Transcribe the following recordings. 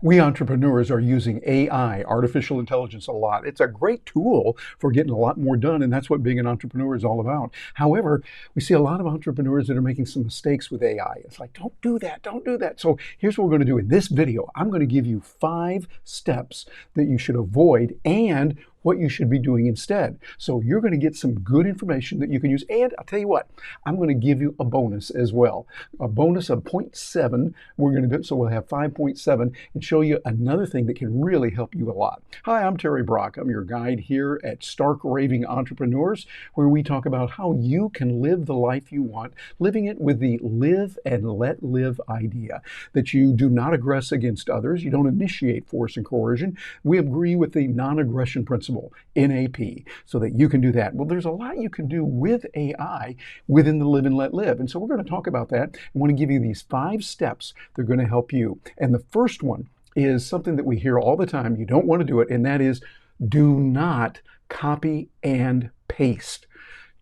We entrepreneurs are using AI, artificial intelligence, a lot. It's a great tool for getting a lot more done, and that's what being an entrepreneur is all about. However, we see a lot of entrepreneurs that are making some mistakes with AI. It's like, don't do that, don't do that. So here's what we're going to do in this video. I'm going to give you 5 steps that you should avoid and what you should be doing instead. So you're going to get some good information that you can use. And I'll tell you what, I'm going to give you a bonus as well. A bonus of 0.7 we're going to do. So we'll have 5.7 and show you another thing that can really help you a lot. Hi, I'm Terry Brock. I'm your guide here at Stark Raving Entrepreneurs, where we talk about how you can live the life you want, living it with the live and let live idea, that you do not aggress against others. You don't initiate force and coercion. We agree with the non-aggression principle, NAP, so that you can do that. Well, there's a lot you can do with AI within the live and let live. And so we're going to talk about that. I want to give you these 5 steps that are going to help you. And the first one is something that we hear all the time. You don't want to do it, and that is do not copy and paste.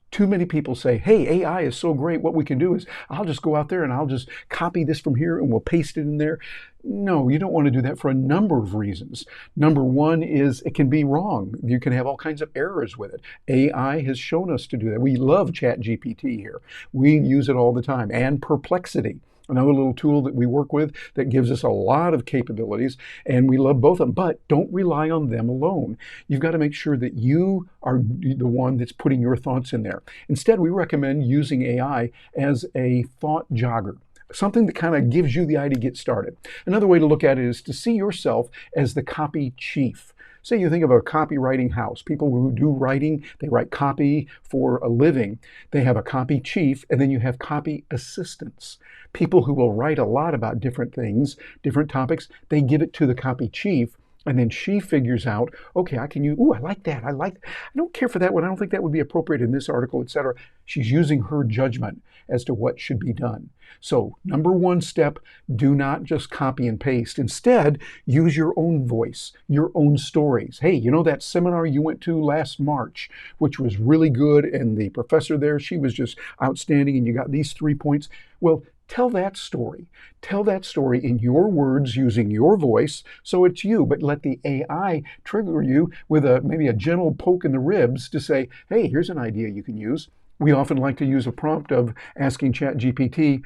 Too many people say, hey, AI is so great. What we can do is I'll just go out there and I'll just copy this from here and we'll paste it in there. No, you don't want to do that for a number of reasons. Number one is it can be wrong. You can have all kinds of errors with it. AI has shown us to do that. We love ChatGPT here. We use it all the time. And Perplexity, another little tool that we work with that gives us a lot of capabilities, and we love both of them, but don't rely on them alone. You've got to make sure that you are the one that's putting your thoughts in there. Instead, we recommend using AI as a thought jogger, something that kind of gives you the idea to get started. Another way to look at it is to see yourself as the copy chief. Say you think of a copywriting house. People who do writing, they write copy for a living. They have a copy chief, and then you have copy assistants. People who will write a lot about different things, different topics, they give it to the copy chief, and then she figures out, okay, I can use, I like that. I don't care for that one. I don't think that would be appropriate in this article, etc. She's using her judgment as to what should be done. So number 1 step, do not just copy and paste. Instead, use your own voice, your own stories. Hey, you know that seminar you went to last March, which was really good, and the professor there, she was just outstanding, and you got these 3 points. Well, tell that story. Tell that story in your words using your voice, so it's you, but let the AI trigger you with maybe a gentle poke in the ribs to say, hey, here's an idea you can use. We often like to use a prompt of asking ChatGPT,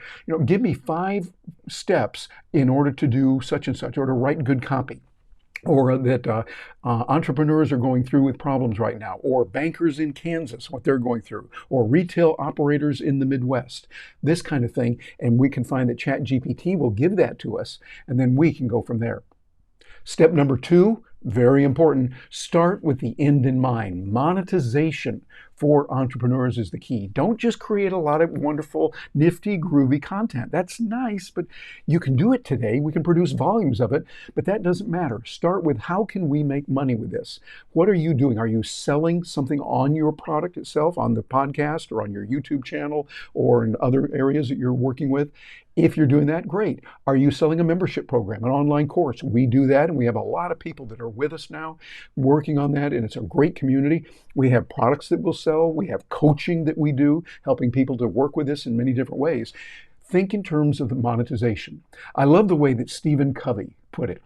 give me 5 steps in order to do such and such, or to write good copy, or that entrepreneurs are going through with problems right now, or bankers in Kansas, what they're going through, or retail operators in the Midwest, this kind of thing. And we can find that ChatGPT will give that to us, and then we can go from there. Step number 2, very important, start with the end in mind. Monetization for entrepreneurs is the key. Don't just create a lot of wonderful, nifty, groovy content. That's nice, but you can do it today. We can produce volumes of it, but that doesn't matter. Start with, how can we make money with this? What are you doing? Are you selling something on your product itself, on the podcast or on your YouTube channel or in other areas that you're working with? If you're doing that, great. Are you selling a membership program, an online course? We do that, and we have a lot of people that are with us now working on that, and it's a great community. We have products that we'll sell. We have coaching that we do, helping people to work with this in many different ways. Think in terms of the monetization. I love the way that Stephen Covey put it.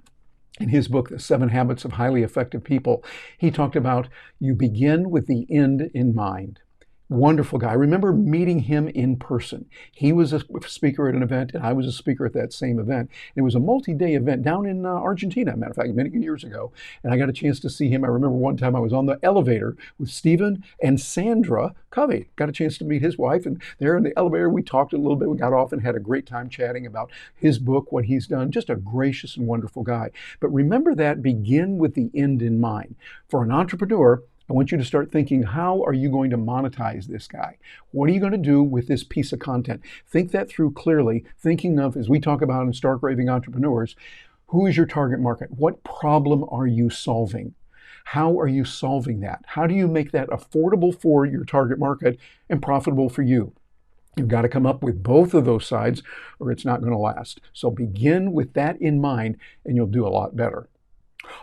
In his book, The 7 Habits of Highly Effective People, he talked about you begin with the end in mind. Wonderful guy. I remember meeting him in person. He was a speaker at an event, and I was a speaker at that same event. It was a multi-day event down in Argentina, matter of fact, many years ago. And I got a chance to see him. I remember one time I was on the elevator with Stephen and Sandra Covey. Got a chance to meet his wife, and there in the elevator we talked a little bit. We got off and had a great time chatting about his book, what he's done. Just a gracious and wonderful guy. But remember that, begin with the end in mind. For an entrepreneur, I want you to start thinking, how are you going to monetize this guy? What are you going to do with this piece of content? Think that through clearly, thinking of, as we talk about in Stark Raving Entrepreneurs, who is your target market? What problem are you solving? How are you solving that? How do you make that affordable for your target market and profitable for you? You've got to come up with both of those sides, or it's not going to last. So begin with that in mind, and you'll do a lot better.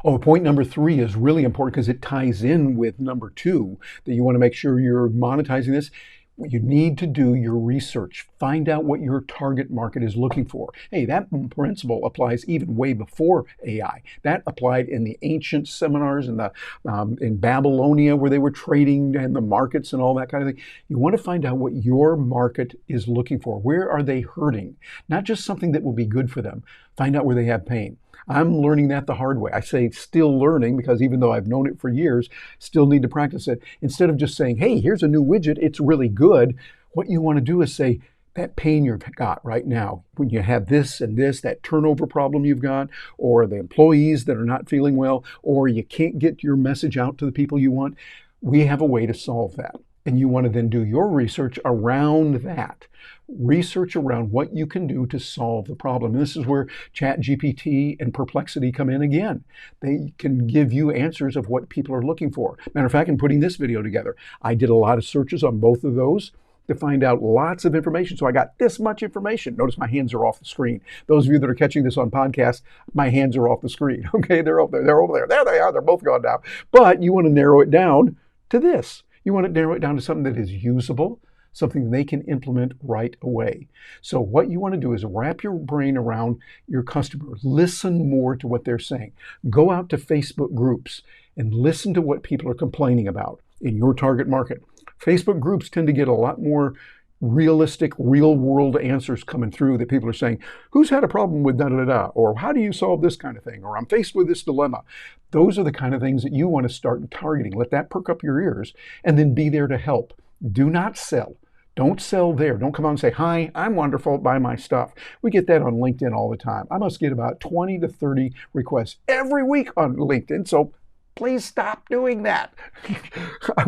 Oh, point number 3 is really important because it ties in with number 2, that you want to make sure you're monetizing this. You need to do your research. Find out what your target market is looking for. Hey, that principle applies even way before AI. That applied in the ancient seminars in Babylonia where they were trading and the markets and all that kind of thing. You want to find out what your market is looking for. Where are they hurting? Not just something that will be good for them. Find out where they have pain. I'm learning that the hard way. I say still learning because even though I've known it for years, still need to practice it. Instead of just saying, hey, here's a new widget, it's really good. What you want to do is say, that pain you've got right now, when you have this and this, that turnover problem you've got, or the employees that are not feeling well, or you can't get your message out to the people you want, we have a way to solve that. And you want to then do your research around that. Research around what you can do to solve the problem. And this is where ChatGPT and Perplexity come in again. They can give you answers of what people are looking for. Matter of fact, in putting this video together, I did a lot of searches on both of those to find out lots of information. So I got this much information. Notice my hands are off the screen. Those of you that are catching this on podcast, my hands are off the screen. Okay, they're over there. They're over there. There they are. They're both gone now. But you want to narrow it down to this. You want to narrow it down to something that is usable, something they can implement right away. So what you want to do is wrap your brain around your customer. Listen more to what they're saying. Go out to Facebook groups and listen to what people are complaining about in your target market. Facebook groups tend to get a lot more realistic, real-world answers coming through that people are saying, who's had a problem with da-da-da-da, or how do you solve this kind of thing, or I'm faced with this dilemma. Those are the kind of things that you want to start targeting. Let that perk up your ears, and then be there to help. Do not sell. Don't sell there. Don't come out and say, hi, I'm wonderful, buy my stuff. We get that on LinkedIn all the time. I must get about 20 to 30 requests every week on LinkedIn, so please stop doing that.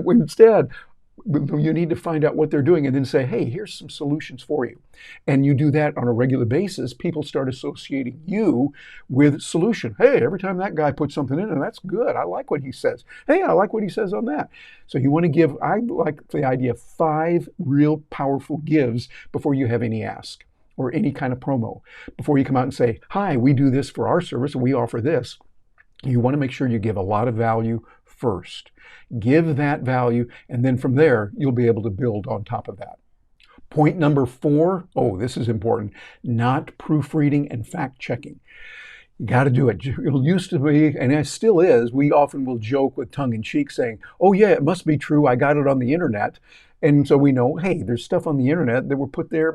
Instead, you need to find out what they're doing and then say, hey, here's some solutions for you. And you do that on a regular basis, people start associating you with solution. Hey, every time that guy puts something in, and that's good. I like what he says. Hey, I like what he says on that. So you want to give, I like the idea of 5 real powerful gives before you have any ask or any kind of promo. Before you come out and say, hi, we do this for our service and we offer this. You want to make sure you give a lot of value first. Give that value, and then from there, you'll be able to build on top of that. Point number 4, oh, this is important, not proofreading and fact-checking. You got to do it. It used to be, and it still is, we often will joke with tongue-in-cheek saying, oh yeah, it must be true, I got it on the internet. And so we know, hey, there's stuff on the internet that was put there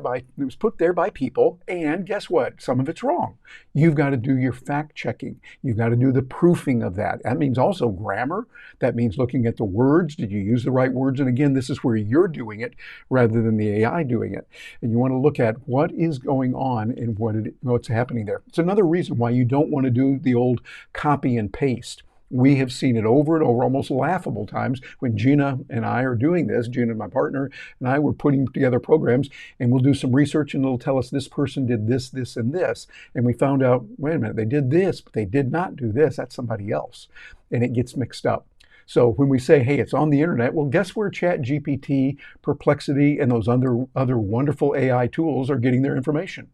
by people, and guess what? Some of it's wrong. You've got to do your fact checking. You've got to do the proofing of that. That means also grammar. That means looking at the words. Did you use the right words? And again, this is where you're doing it rather than the AI doing it. And you want to look at what is going on and what's happening there. It's another reason why you don't want to do the old copy and paste. We have seen it over and over, almost laughable times, when Gina and I are doing this. Gina, my partner, and I were putting together programs, and we'll do some research, and it'll tell us this person did this, this, and this. And we found out, wait a minute, they did this, but they did not do this. That's somebody else. And it gets mixed up. So when we say, hey, it's on the internet, well, guess where ChatGPT, Perplexity, and those other wonderful AI tools are getting their information?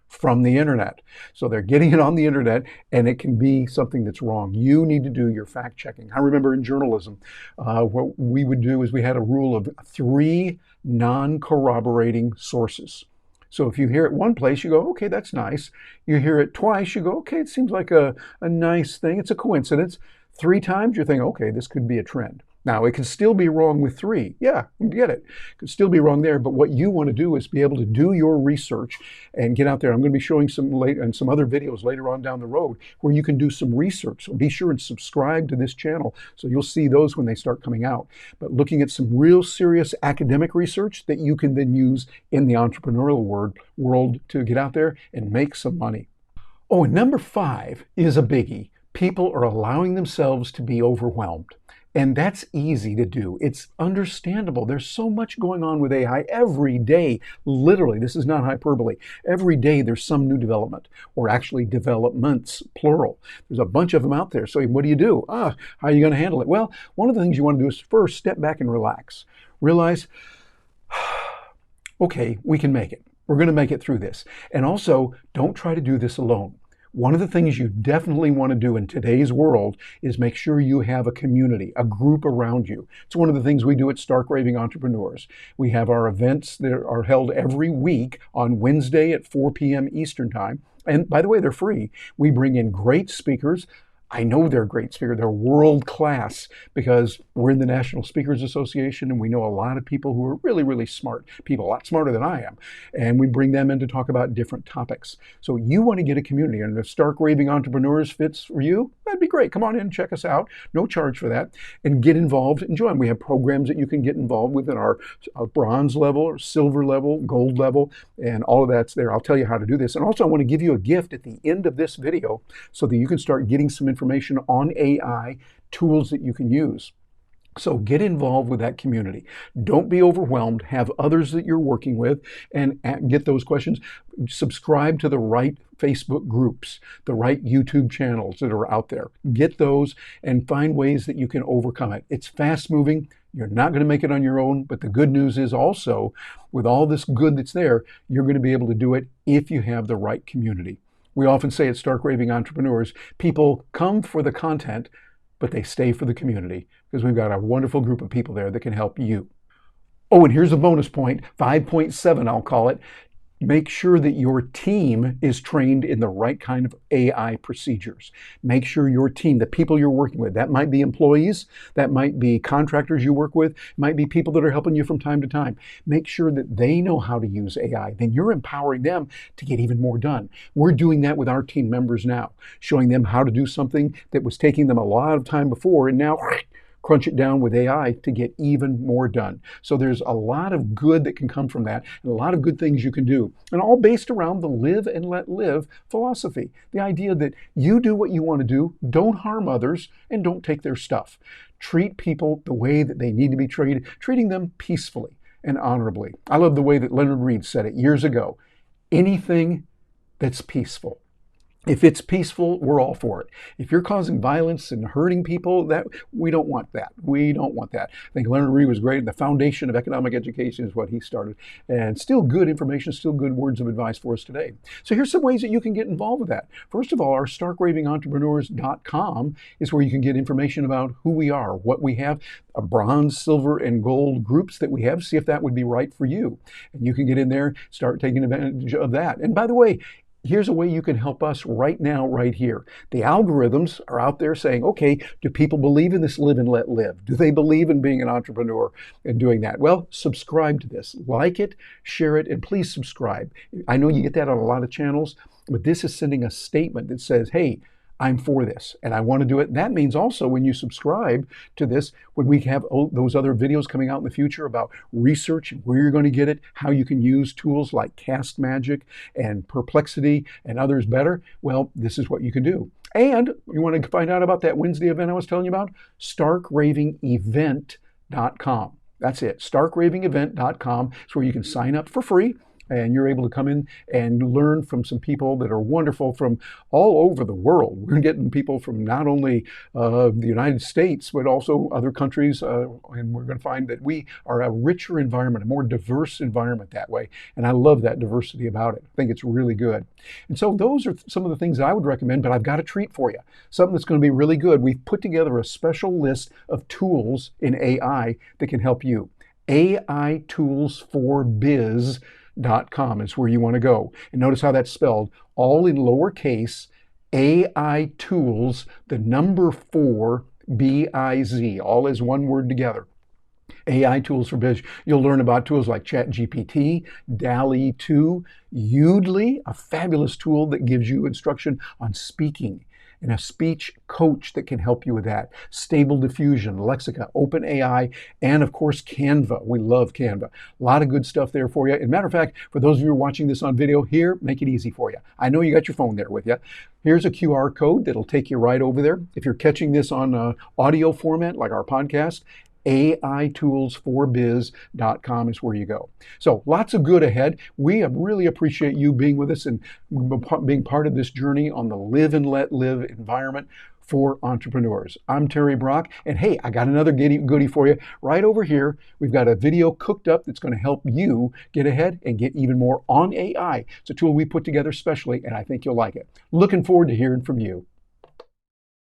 From the internet. So they're getting it on the internet, and it can be something that's wrong. You need to do your fact checking. I remember in journalism, what we would do is we had a rule of 3 non-corroborating sources. So if you hear it one place, you go, okay, that's nice. You hear it twice, you go, okay, it seems like a nice thing. It's a coincidence. 3 times, you think, okay, this could be a trend. Now, it can still be wrong with 3. Yeah, you get it. It could still be wrong there, but what you want to do is be able to do your research and get out there. I'm going to be showing some other videos later on down the road where you can do some research. So be sure and subscribe to this channel so you'll see those when they start coming out. But looking at some real serious academic research that you can then use in the entrepreneurial world to get out there and make some money. Oh, and number 5 is a biggie. People are allowing themselves to be overwhelmed. And that's easy to do. It's understandable. There's so much going on with AI every day. Literally, this is not hyperbole. Every day there's some new development, or actually developments, plural. There's a bunch of them out there. So what do? How are you going to handle it? Well, one of the things you want to do is first step back and relax. Realize, okay, we can make it. We're going to make it through this. And also, don't try to do this alone. One of the things you definitely want to do in today's world is make sure you have a community, a group around you. It's one of the things we do at Stark Raving Entrepreneurs. We have our events that are held every week on Wednesday at 4 p.m. Eastern Time. And by the way, they're free. We bring in great speakers. I know they're great speakers. They're world class because we're in the National Speakers Association and we know a lot of people who are really, really smart people, a lot smarter than I am. And we bring them in to talk about different topics. So you want to get a community, and if Stark Raving Entrepreneurs fits for you, that'd be great. Come on in, check us out. No charge for that. And get involved and join. We have programs that you can get involved with in our bronze level or silver level, gold level, and all of that's there. I'll tell you how to do this. And also I want to give you a gift at the end of this video so that you can start getting some information on AI tools that you can use. So get involved with that community. Don't be overwhelmed. Have others that you're working with and get those questions. Subscribe to the right Facebook groups, the right YouTube channels that are out there. Get those and find ways that you can overcome it. It's fast moving. You're not going to make it on your own, but the good news is also with all this good that's there, you're going to be able to do it if you have the right community. We often say at Stark Raving Entrepreneurs, people come for the content, but they stay for the community because we've got a wonderful group of people there that can help you. Oh, and here's a bonus point, 5.7 I'll call it. Make sure that your team is trained in the right kind of AI procedures. Make sure your team, the people you're working with, that might be employees, that might be contractors you work with, might be people that are helping you from time to time. Make sure that they know how to use AI. Then you're empowering them to get even more done. We're doing that with our team members now, showing them how to do something that was taking them a lot of time before, and now crunch it down with AI to get even more done. So there's a lot of good that can come from that and a lot of good things you can do, and all based around the live and let live philosophy. The idea that you do what you want to do, don't harm others, and don't take their stuff. Treat people the way that they need to be treated, treating them peacefully and honorably. I love the way that Leonard Reed said it years ago. Anything that's peaceful. If it's peaceful, we're all for it. If you're causing violence and hurting people, that we don't want that. We don't want that. I think Leonard Reed was great. The foundation of economic education is what he started. And still good information, still good words of advice for us today. So here's some ways that you can get involved with that. First of all, our starkravingentrepreneurs.com is where you can get information about who we are, what we have, a bronze, silver, and gold groups that we have. See if that would be right for you. And you can get in there, start taking advantage of that. And by the way, here's a way you can help us right now, right here. The algorithms are out there saying, okay, do people believe in this live and let live? Do they believe in being an entrepreneur and doing that? Well, subscribe to this. Like it, share it, and please subscribe. I know you get that on a lot of channels, but this is sending a statement that says, hey, I'm for this and I want to do it. And that means also when you subscribe to this, when we have those other videos coming out in the future about research, where you're going to get it, how you can use tools like Cast Magic and Perplexity and others better, well, this is what you can do. And you want to find out about that Wednesday event I was telling you about? StarkRavingEvent.com. That's it. StarkRavingEvent.com is where you can sign up for free. And you're able to come in and learn from some people that are wonderful from all over the world. We're getting people from not only the United States, but also other countries. And we're going to find that we are a richer environment, a more diverse environment that way. And I love that diversity about it. I think it's really good. And so those are some of the things I would recommend, but I've got a treat for you. Something that's going to be really good. We've put together a special list of tools in AI that can help you. AI Tools for Biz.com is where you want to go. And notice how that's spelled, all in lowercase, AI Tools, the number 4, B-I-Z, all as one word together. AI Tools for Biz. You'll learn about tools like ChatGPT, DALL-E 2, Udly, a fabulous tool that gives you instruction on speaking, and a speech coach that can help you with that. Stable Diffusion, Lexica, OpenAI, and of course Canva. We love Canva. A lot of good stuff there for you. As a matter of fact, for those of you who are watching this on video, here, make it easy for you. I know you got your phone there with you. Here's a QR code that'll take you right over there. If you're catching this on audio format like our podcast, AIToolsForBiz.com is where you go. So lots of good ahead. We really appreciate you being with us and being part of this journey on the live and let live environment. for entrepreneurs. I'm Terry Brock, and hey, I got another goodie for you right over here. We've got a video cooked up that's going to help you get ahead and get even more on AI. It's a tool we put together specially, and I think you'll like it. Looking forward to hearing from you.